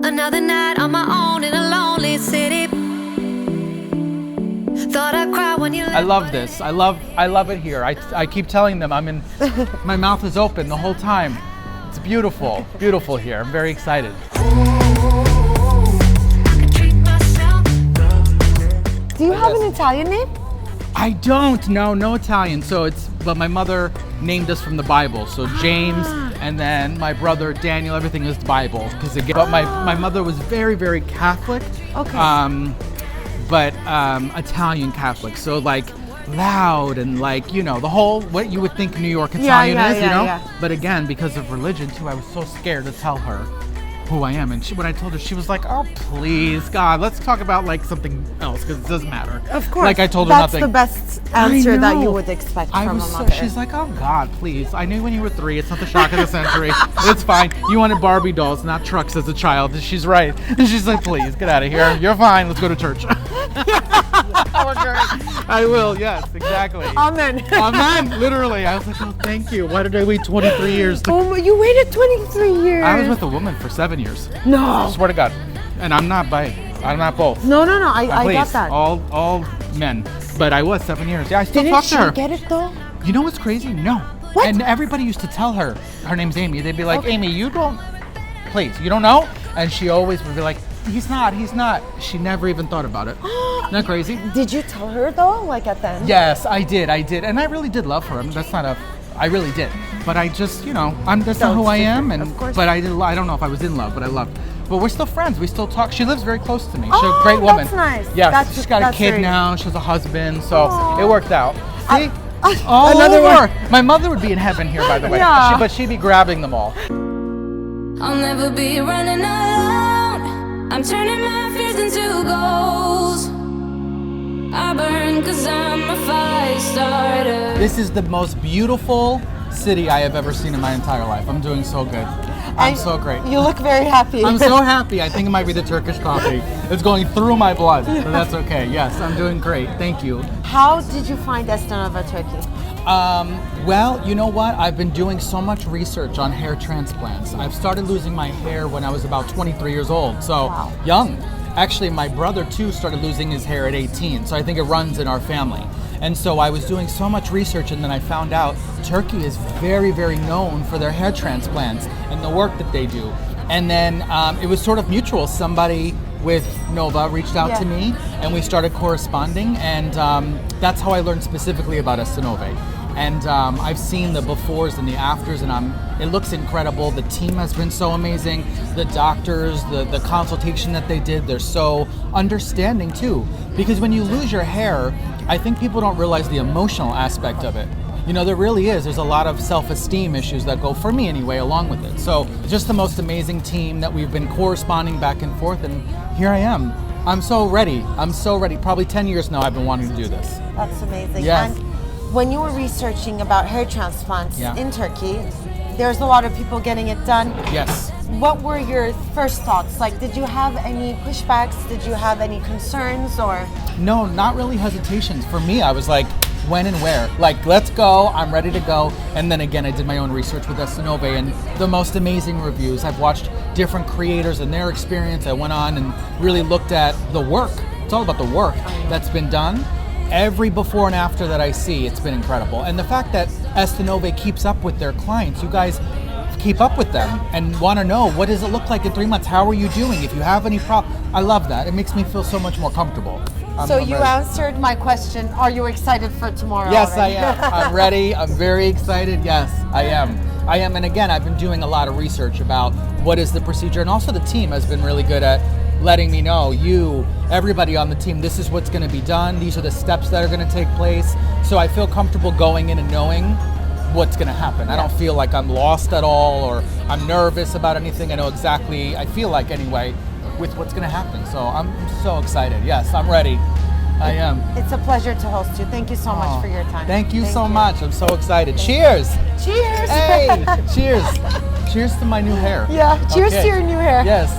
Another night on my own in a lonely city. Thought I'd cry when you left. I love this. I love it here. I keep telling them I'm in. My mouth is open the whole time. It's beautiful, beautiful here. I'm very excited. Do you have an Italian name? I don't. No Italian. But my mother named us from the Bible. So James, and then my brother Daniel. Everything is the Bible. But my mother was very, very Catholic. Okay. But Italian Catholic. So like loud and like, you know, the whole what you would think New York Italian is, you know. Yeah. But again, because of religion too, I was so scared to tell her who I am. And when I told her, she was like, "Oh, please, God, let's talk about like something else because it doesn't matter." Of course. Like I told her That's nothing. That's the best answer that you know. would expect from a mother. She's like, "Oh God, please! I knew when you were 3. It's not the shock of the century. It's fine. You wanted Barbie dolls, not trucks, as a child." And she's right. And she's like, "Please get out of here. You're fine. Let's go to church." I will. Yes, exactly. Amen. Amen. Literally, I was like, "Oh, thank you. Why did I wait 23 years?" You waited 23 years. I was with a woman for 7 years. No. I swear to God. And I'm not bi. I'm not both. No. I Please, got that. all men. But I was 7 years. Yeah, I still Didn't talk to her. she get it though? You know what's crazy? No. What? And everybody used to tell her, her name's Amy. They'd be like, Okay. "Amy, you don't know?" And she always would be like, he's not. She never even thought about it. Isn't that crazy? Did you tell her though, like at the end? Yes, I did. And I really did love her. I mean, I really did. But I just, you know, that's not who I am. And Of course. but I don't know if I was in love, but I loved. But we're still friends. We still talk. She lives very close to me. She's a great woman. That's nice. Yeah, she's got a kid very now. She has a husband. So Aw. it worked out. See? All Another over. one. My mother would be in heaven here, by the way. Yeah. But she'd be grabbing them all. I'll never be running alone. I'm turning my fears into goals. I burn 'cause I'm a fire starter. This is the most beautiful city I have ever seen in my entire life. I'm doing so good. I'm so great. You look very happy. I'm so happy. I think it might be the Turkish coffee. It's going through my blood, but that's okay. Yes, I'm doing great. Thank you. How did you find Estenove, Turkey? Well, you know what? I've been doing so much research on hair transplants. I've started losing my hair when I was about 23 years old, so Wow. young. Actually, my brother too started losing his hair at 18, so I think it runs in our family. And so I was doing so much research, and then I found out Turkey is very, very known for their hair transplants and the work that they do. And then it was sort of mutual. Somebody with Nova reached out to me, and we started corresponding, and that's how I learned specifically about Estenove. And I've seen the befores and the afters, and it looks incredible. The team has been so amazing. The doctors, the consultation that they did, they're so understanding too. Because when you lose your hair, I think people don't realize the emotional aspect of it. You know, there really is. There's a lot of self-esteem issues that go, for me anyway, along with it. So just the most amazing team that we've been corresponding back and forth, and here I am. I'm so ready. Probably 10 years now I've been wanting to do this. That's amazing. Yes. And when you were researching about hair transplants Yeah. in Turkey, there's a lot of people getting it done. Yes. What were your first thoughts? Like, did you have any pushbacks? Did you have any concerns or? No, not really hesitations. For me, I was like, when and where? Like, let's go, I'm ready to go. And then again, I did my own research with Estenove, and the most amazing reviews. I've watched different creators and their experience. I went on and really looked at the work. It's all about the work that's been done. Every before and after that I see, it's been incredible. And the fact that Estenove keeps up with their clients, you guys keep up with them and want to know, what does it look like in 3 months? How are you doing? If you have any problem, I love that. It makes me feel so much more comfortable. So I'm you ready. answered my question. Are you excited for tomorrow? Yes, already? I am. I'm ready. I'm very excited. Yes, I am. And again, I've been doing a lot of research about what is the procedure, and also the team has been really good at letting me know, everybody on the team, this is what's going to be done. These are the steps that are going to take place. So I feel comfortable going in and knowing what's going to happen. I don't feel like I'm lost at all or I'm nervous about anything. I know exactly, I feel like anyway, with what's going to happen. So I'm so excited. Yes, I'm ready. I am. It's a pleasure to host you. Thank you so much for your time. Thank you so much. I'm so excited. Cheers. Cheers. Hey, cheers. Cheers to my new hair. Yeah, cheers Okay. to your new hair. Yes.